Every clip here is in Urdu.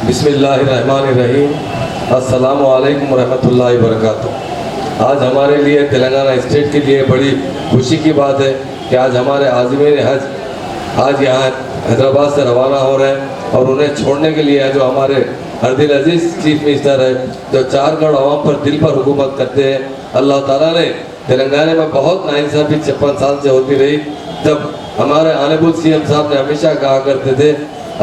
بسم اللہ الرحمن الرحیم۔ السلام علیکم ورحمۃ اللہ وبرکاتہ۔ آج ہمارے لیے تلنگانہ اسٹیٹ کے لیے بڑی خوشی کی بات ہے کہ آج ہمارے عازمین حج آج یہاں حیدرآباد سے روانہ ہو رہے ہیں اور انہیں چھوڑنے کے لیے جو ہمارے اردل عزیز چیف منسٹر ہے جو 4 کروڑ عوام پر دل پر حکومت کرتے ہیں۔ اللہ تعالیٰ نے تلنگانہ میں بہت ناانصافی 56 سال سے ہوتی رہی، جب ہمارے آنریبل سی ایم صاحب نے ہمیشہ کہا کرتے تھے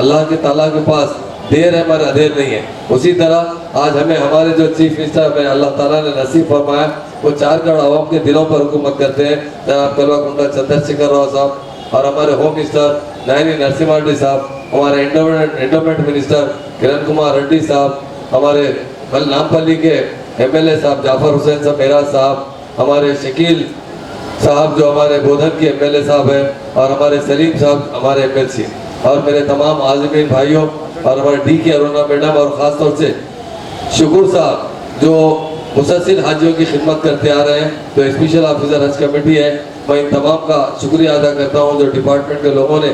اللہ کے تعالیٰ کے پاس دیر ہے مگر ادھیر نہیں ہے، اسی طرح آج ہمیں ہمارے جو چیف منسٹر میں اللہ تعالیٰ نے نصیب فرمایا وہ 4 کروڑ عوام کے دلوں پر حکومت کرتے ہیں۔ جناب کلوا کنڈا چندر شیکھر راؤ صاحب اور ہمارے ہوم منسٹر نائنی نرسمہا ریڈی صاحب، ہمارے انڈومنٹ منسٹر کرن کمار ریڈی صاحب، ہمارے نامپلی کے ایم ایل اے صاحب جعفر حسین صاحب میراج صاحب، ہمارے شکیل صاحب جو ہمارے بودھن کے ایم ایل اے صاحب ہیں، اور ہمارے سلیم صاحب ہمارے ایم ایل سی، اور میرے تمام عازمین بھائیوں اور ہمارے ڈی کے ارونا میڈم، اور خاص طور سے شکور صاحب جو مسلسل حاجیوں کی خدمت کرتے آ رہے ہیں، جو اسپیشل آفیسر حج کمیٹی ہے، میں ان تمام کا شکریہ ادا کرتا ہوں جو ڈپارٹمنٹ کے لوگوں نے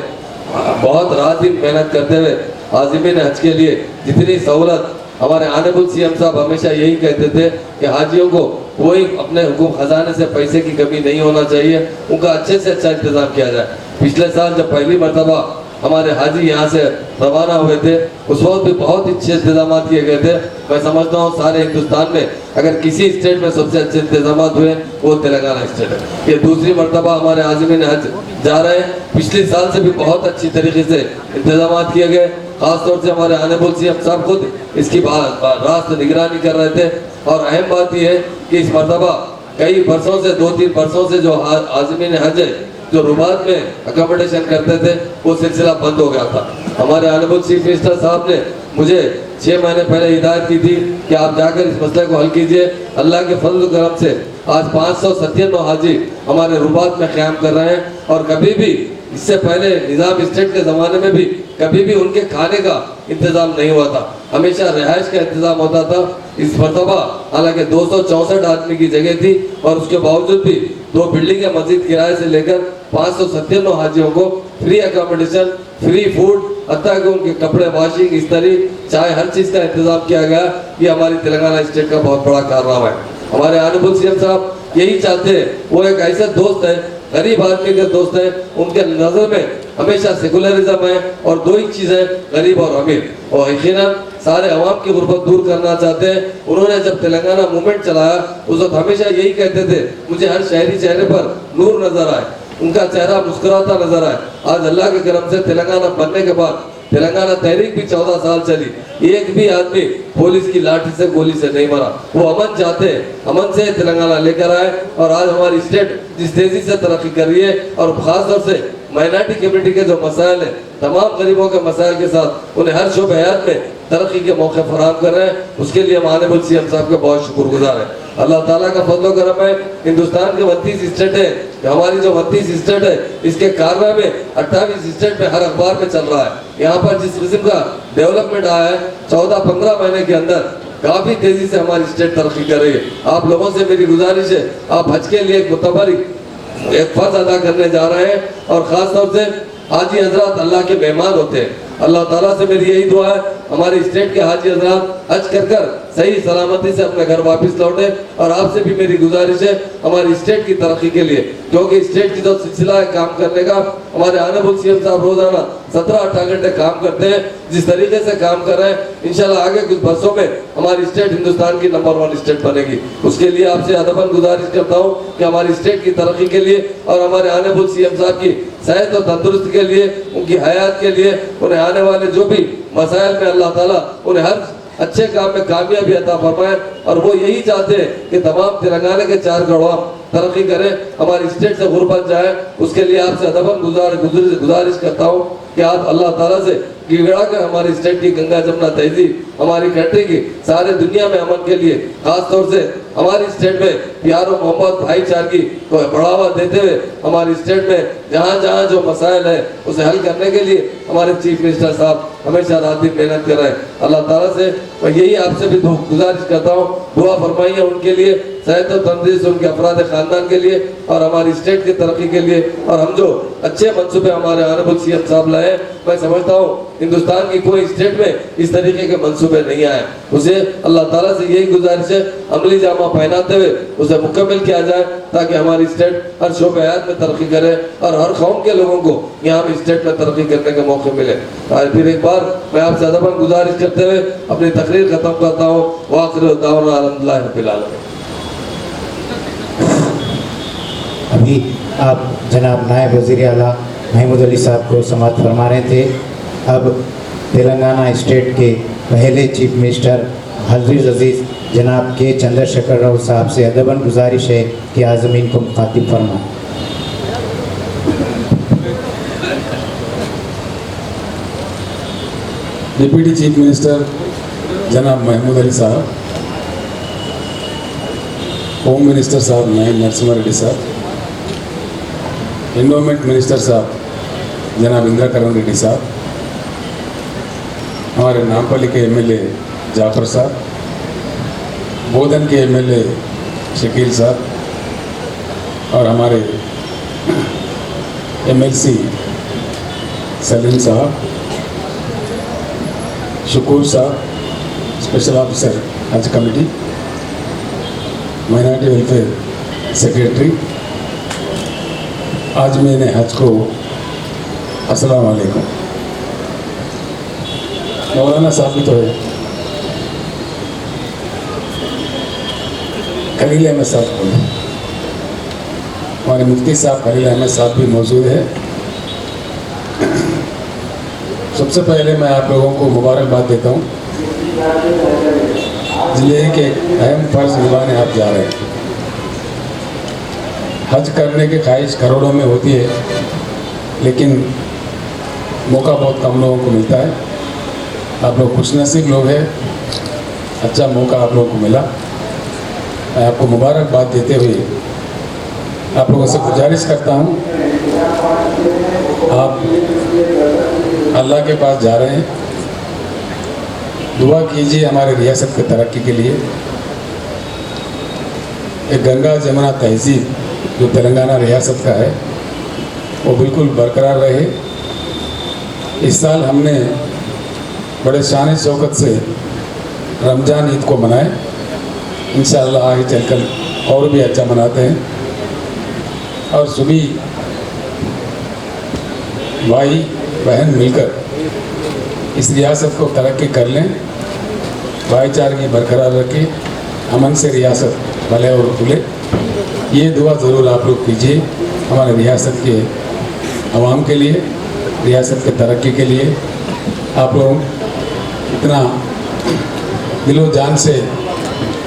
بہت رات دن محنت کرتے ہوئے عازمین حج کے لیے جتنی سہولت۔ ہمارے آنریبل سی ایم صاحب ہمیشہ یہی کہتے تھے کہ حاجیوں کو کوئی اپنے حکومت خزانے سے پیسے کی کمی نہیں ہونا چاہیے، ان کا اچھے سے اچھا انتظام کیا جائے۔ پچھلے سال جب پہلی مرتبہ ہمارے حاجی یہاں سے روانہ ہوئے تھے اس وقت بھی بہت اچھے انتظامات کیے گئے تھے۔ میں سمجھتا ہوں سارے ہندوستان میں اگر کسی اسٹیٹ میں سب سے اچھے انتظامات ہوئے وہ تلنگانہ اسٹیٹ ہے۔ یہ دوسری مرتبہ ہمارے عازمین حج جا رہے ہیں، پچھلے سال سے بھی بہت اچھی طریقے سے انتظامات کیے گئے۔ خاص طور سے ہمارے آنریبل سی ایم صاحب خود اس کی راست نگرانی کر رہے تھے، اور اہم بات یہ ہے کہ اس مرتبہ کئی برسوں سے 2-3 برسوں سے جو عازمین حج ہے جو رباط میں اکاموڈیشن کرتے تھے وہ سلسلہ بند ہو گیا تھا۔ ہمارے آنریبل چیف منسٹر صاحب نے مجھے 6 مہینے پہلے ہدایت کی تھی کہ آپ جا کر اس مسئلے کو حل کیجئے۔ اللہ کے فضل و کرم سے آج 597 حاجی ہمارے رباط میں قیام کر رہے ہیں، اور کبھی بھی اس سے پہلے نظام اسٹیٹ کے زمانے میں بھی کبھی بھی ان کے کھانے کا انتظام نہیں ہوا تھا، ہمیشہ رہائش کا انتظام ہوتا تھا۔ اس مرتبہ حالانکہ 264 آدمی کی جگہ تھی اور اس کے باوجود بھی 2 بلڈنگیں مزید کرائے سے لے کر 597 حاجیوں کو فری اکاموڈیشن، فری فوڈ، حتیٰ کہ ان کے کپڑے واشنگ، استری، چائے، ہر چیز کا انتظام کیا گیا۔ یہ ہماری تلنگانہ اسٹیٹ کا بہت بڑا کارنامہ ہے۔ ہمارے آنریبل سی ایم صاحب یہی چاہتے ہیں، وہ ایک ایسے دوست ہے، غریب آدمی کے دوست ہیں، ان کے نظر میں ہمیشہ سیکولرزم ہے اور 2 ہی چیزیں غریب اور امیر، اور یقیناً سارے عوام کی غربت دور کرنا چاہتے ہیں۔ انہوں نے جب تلنگانہ موومنٹ چلایا اس وقت ہمیشہ یہی کہتے تھے مجھے ہر شہری چہرے پر نور نظر آئے، ان کا چہرہ مسکراتا نظر آئے۔ آج اللہ کے کرم سے تلنگانہ بننے کے بعد تلنگانہ تحریک بھی 14 سال چلی، ایک بھی آدمی پولیس کی لاٹھی سے گولی سے نہیں مرا۔ وہ امن چاہتے ہیں، امن سے تلنگانہ لے کر آئے، اور آج ہماری اسٹیٹ جس تیزی سے ترقی کر رہی ہے، اور خاص طور سے مائنارٹی کمیونٹی کے جو مسائل ہیں، تمام غریبوں کے مسائل کے ساتھ انہیں ہر شعبہ حیات میں ترقی کے موقع فراہم کر رہے ہیں، اس کے لیے ہم آنریبل سی ایم صاحب کے بہت شکر گزار ہیں۔ اللہ تعالیٰ کا فضل و کرم ہے، ہندوستان کے 32 اسٹیٹ ہیں، ہماری جو 32 اسٹیٹ ہے اس کے کارنامے 28 اسٹیٹ میں ہر اخبار میں چل رہا ہے۔ یہاں پر جس قسم کا ڈیولپمنٹ آیا ہے 14-15 مہینے کے اندر کافی تیزی سے ہماری اسٹیٹ ترقی کر رہی ہے۔ آپ لوگوں سے میری گزارش ہے، آپ حج کے لیے ایک متبرک ایک فرض ادا کرنے جا رہے ہیں، اور خاص طور سے حاجی حضرات اللہ کے مہمان ہوتے ہیں۔ اللہ تعالیٰ سے میری یہی دعا ہے ہماری اسٹیٹ کے حاجی حضرات حج کر صحیح سلامتی سے اپنے گھر واپس لوٹیں، اور آپ سے بھی میری گزارش ہے ہماری اسٹیٹ کی ترقی کے لیے، کیونکہ اسٹیٹ کی جو سلسلہ ہے کام کرنے کا، ہمارے آنریبل سی ایم صاحب روزانہ 17-18 گھنٹے کام کرتے ہیں، جس طریقے سے کام کر رہے ہیں انشاءاللہ آگے کچھ برسوں میں ہماری اسٹیٹ ہندوستان کی نمبر 1 اسٹیٹ بنے گی۔ اس کے لیے آپ سے ادباً گزارش کرتا ہوں کہ ہماری اسٹیٹ کی ترقی کے لیے اور ہمارے آنریبل سی ایم صاحب کی صحت و تندرستی کے لیے، ان کی حیات کے لیے، انہیں آنے والے جو بھی مسائل میں اللہ تعالیٰ انہیں ہر اچھے کام میں کامیابی عطا فرمائے، اور وہ یہی چاہتے ہیں کہ تمام تلنگانہ کے 4 کروڑ ترقی کریں، ہماری اسٹیٹ سے غربت جائے۔ اس کے لیے آپ سے ادباً گزارش کرتا ہوں کہ آپ اللہ تعالیٰ سے گڑگڑا کر ہماری اسٹیٹ کی گنگا جمنا تہذیب، ہماری کنٹری کی سارے دنیا میں امن کے لیے، خاص طور سے ہماری اسٹیٹ میں پیار و محبت بھائی چارگی کو بڑھاوا دیتے ہوئے ہماری اسٹیٹ میں جہاں جہاں جو مسائل ہیں اسے حل کرنے کے لیے ہمارے چیف منسٹر صاحب ہمیشہ رات دن محنت کر رہے ہیں۔ اللہ تعالیٰ سے میں یہی آپ سے بھی گزارش کرتا ہوں، دعا فرمائیے ان کے لیے، صحت و تندرست ان کے افراد خاندان کے لیے اور ہماری اسٹیٹ کی ترقی کے لیے، اور ہم جو اچھے منصوبے ہمارے آنریبل سی ایم صاحب لائے، میں سمجھتا ہوں ہندوستان کی کوئی اسٹیٹ میں اس طریقے کے منصوبے نہیں آئے. اسے اللہ تعالیٰ سے یہی گزارش ہے عملی جامہ پہناتے ہوئے اسے مکمل کیا جائے تاکہ ہماری اسٹیٹ ہر شعبہ حیات میں ترقی کرے اور ہر قوم کے لوگوں کو یہاں بھی اسٹیٹ میں ترقی کرنے کا موقع ملے. اور پھر ایک بار میں آپ سے ادباً گزارش کرتے ہوئے اپنی تقریر ختم کرتا ہوں. وآخر دعوانا الحمدللہ رب العالمین. ابھی آپ جناب نائب وزیر اعلیٰ محمود علی صاحب کو سماعت فرما رہے تھے. اب تلنگانہ اسٹیٹ کے پہلے چیف منسٹر عزیز جناب کے چندر شیکھر راؤ صاحب سے ادباً گزارش ہے کہ عازمین کو مخاطب فرمائیں. ڈپٹی چیف منسٹر جناب محمود علی صاحب، ہوم منسٹر صاحب نائب نرسمہ ریڈی صاحب، انڈومنٹ منسٹر صاحب جناب اندرا کرن ریڈی صاحب، ہمارے نامپلی کے ایم ایل اے جعفر صاحب، بودھن کے ایم ایل اے شکیل صاحب، اور ہمارے ایم ایل سی سلیم صاحب، شکور صاحب اسپیشل آفیسر حج کمیٹی، مائنارٹی ویلفیئر سیکریٹری، عازمین حج کو السلام علیکم. مولانا صاحب بھی تو ہے، خلیل احمد صاحب کو، ہمارے مفتی صاحب خلیل احمد صاحب بھی موجود ہے. سب سے پہلے میں آپ لوگوں کو مبارکباد دیتا ہوں، یہ کہ اہم فرض نبھانے آپ جا رہے ہیں. حج کرنے کی خواہش کروڑوں میں ہوتی ہے، لیکن موقع بہت کم لوگوں کو ملتا ہے. آپ لوگ خوش نصیب لوگ ہیں، اچھا موقع آپ لوگوں کو ملا. میں آپ کو مبارکباد دیتے ہوئے آپ لوگوں سے گزارش کرتا ہوں، آپ اللہ کے پاس جا رہے ہیں، دعا کیجیے ہمارے ریاست کے ترقی کے لیے. ایک گنگا جمنا تہذیب جو تلنگانہ ریاست کا ہے وہ بالکل برقرار رہے. اس سال ہم نے بڑے شان شوکت سے رمضان عید کو منائے، انشاءاللہ آگے چل کر اور بھی اچھا مناتے ہیں. اور سبھی بھائی بہن مل کر اس ریاست کو ترقی کر لیں، بھائی چارگی برقرار رکھیں، امن سے ریاست بھلے اور کھلے. یہ دعا ضرور آپ لوگ کیجیے ہمارے ریاست کے عوام کے لیے، ریاست کے ترقی کے لیے. آپ لوگ اتنا دل و جان سے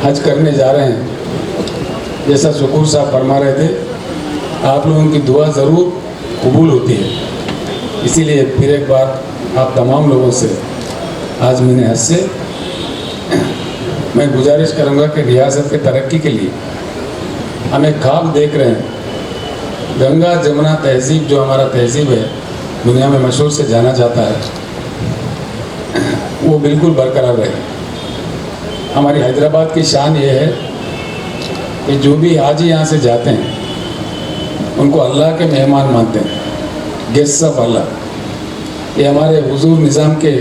حج کرنے جا رہے ہیں، جیسا شکور صاحب فرما رہے تھے، آپ لوگوں کی دعا ضرور قبول ہوتی ہے. اسی لیے پھر ایک بار آپ تمام لوگوں سے عازمین حج سے میں گزارش کروں گا کہ ریاست کے ترقی کے لیے ہم ایک خواب دیکھ رہے ہیں. گنگا جمنا تہذیب جو ہمارا تہذیب ہے، دنیا میں مشہور سے جانا جاتا ہے، وہ بالکل برقرار رہے. ہماری حیدرآباد کی شان یہ ہے کہ جو بھی حاجی یہاں سے جاتے ہیں ان کو اللہ کے مہمان مانتے ہیں، گیسٹ آف اللہ. یہ ہمارے حضور نظام کے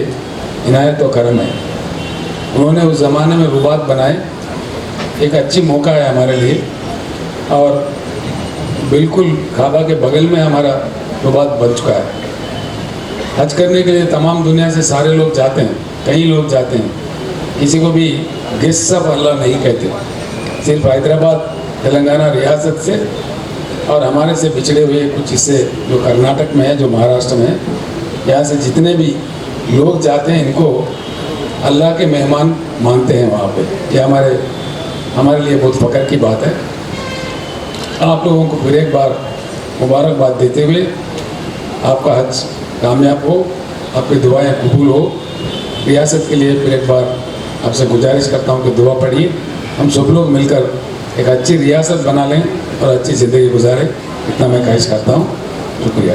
عنایت و کرم ہے. انہوں نے اس زمانے میں رباط بنائے، ایک اچھی موقع ہے ہمارے لیے. اور بالکل کعبہ کے بغل میں ہمارا رباط بن چکا ہے. حج کرنے کے لیے تمام دنیا سے سارے لوگ جاتے ہیں، کئی لوگ جاتے ہیں. کسی کو بھی گیسٹ آف اللہ نہیں کہتے. صرف حیدرآباد تلنگانہ ریاست سے اور ہمارے سے بچھڑے ہوئے کچھ حصے جو کرناٹک میں ہے، جو مہاراشٹر میں ہے، یہاں سے جتنے بھی لوگ جاتے ہیں ان کو اللہ کے مہمان مانتے ہیں وہاں پہ. یہ ہمارے لیے بہت فخر کی بات ہے. آپ لوگوں کو پھر ایک بار مبارکباد دیتے ہوئے آپ کا حج کامیاب ہو، آپ کی دعائیں قبول ہو. ریاست کے لیے پھر ایک بار آپ سے گزارش کرتا ہوں کہ دعا پڑھیے، ہم سب لوگ مل کر ایک اچھی ریاست بنا لیں اور اچھی زندگی گزاریں. اتنا میں خواہش کرتا ہوں. شکریہ.